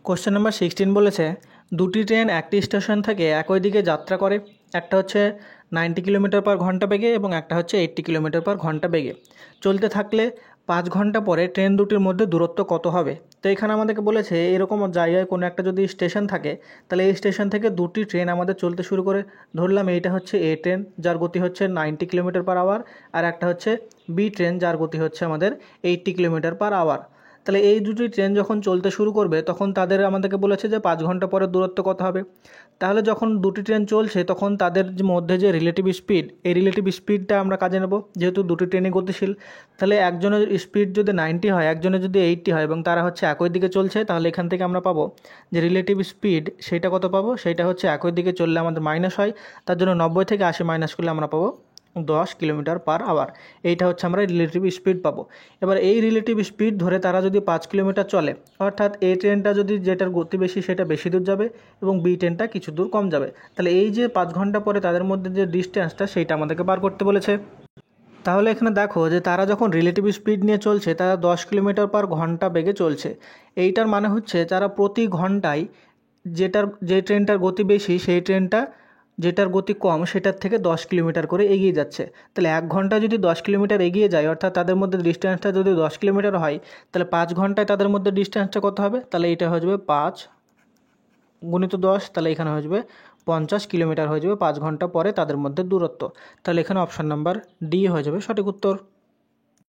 Question number 16 বলেছে দুটি train একটি স্টেশন থেকে একই দিকে যাত্রা করে। একটা হচ্ছে 90 কিলোমিটার পার ঘন্টা বেগে এবং একটা হচ্ছে 80 কিলোমিটার পার ঘন্টা বেগে। চলতে থাকলে 5 ঘন্টা পরে ট্রেন দুটির মধ্যে দূরত্ব কত হবে? তো এখানে আমাদেরকে বলেছে এরকম জায়গায় কোনো একটা যদি স্টেশন থাকে, তাহলে এই স্টেশন থেকে দুটি ট্রেন আমাদের চলতে শুরু করে। ধরলাম এইটা হচ্ছে এ ট্রেন, যার গতি হচ্ছে 90 কিলোমিটার পার আওয়ার, আর একটা হচ্ছে বি ট্রেন, যার গতি হচ্ছে আমাদের 80 কিলোমিটার পার আওয়ার। তাহলে এই দুটি ট্রেন যখন চলতে শুরু করবে তখন তাদের আমাদেরকে বলেছে যে 5 ঘন্টা পরে দূরত্ব কত হবে। তাহলে যখন দুটি ট্রেন চলছে তখন তাদের যে মধ্যে যে রিলেটিভ স্পিড, এই রিলেটিভ স্পিডটা আমরা কাজে নেব, যেহেতু দুটি ট্রেনই গতিশীল। তাহলে একজনের স্পিড যদি 90 হয়, একজনের যদি 80 হয় এবং তারা হচ্ছে একই দিকে চলছে, তাহলে এখান থেকে আমরা পাবো যে রিলেটিভ স্পিড সেটা কত পাবো, সেটা হচ্ছে একই দিকে চললে আমাদের মাইনাস হয়, তার জন্য 90 থেকে 80 মাইনাস করলে আমরা পাবো 10 কিলোমিটার পার আওয়ার। এইটা হচ্ছে আমরা রিলেটিভ স্পিড পাবো। এবার এই রিলেটিভ স্পিড ধরে তারা যদি 5 কিলোমিটার চলে, অর্থাৎ এ ট্রেনটা যদি যেটার গতি বেশি সেটা বেশি দূর যাবে এবং বি ট্রেনটা কিছু দূর কম যাবে। তাহলে এই যে 5 ঘন্টা পরে তাদের মধ্যে যে ডিস্টেন্সটা সেইটা আমাদেরকে বার করতে বলেছে। তাহলে এখানে দেখো যে তারা যখন রিলেটিভ স্পিড নিয়ে চলছে তারা 10 কিলোমিটার পার ঘন্টা বেগে চলছে। এইটার মানে হচ্ছে তারা প্রতি ঘন্টায় যে ট্রেনটার গতি বেশি সেই ট্রেনটা যেটার গতি কম সেটার থেকে 10 কিলোমিটার করে এগিয়ে যাচ্ছে। তাহলে 1 ঘন্টা যদি 10 কিলোমিটার এগিয়ে যায়, অর্থাৎ তাদের মধ্যে ডিস্টেন্সটা যদি 10 কিলোমিটার হয়, তাহলে 5 ঘন্টায় তাদের মধ্যে ডিস্টেন্সটা কত হবে? তাহলে এটা হয়ে যাবে 5 গুণিত 10, তাহলে এখানে হয়ে যাবে 50 কিলোমিটার হয়ে যাবে 5 ঘন্টা পরে তাদের মধ্যে দূরত্ব। তাহলে এখানে অপশান নাম্বার ডি হয়ে যাবে সঠিক উত্তর।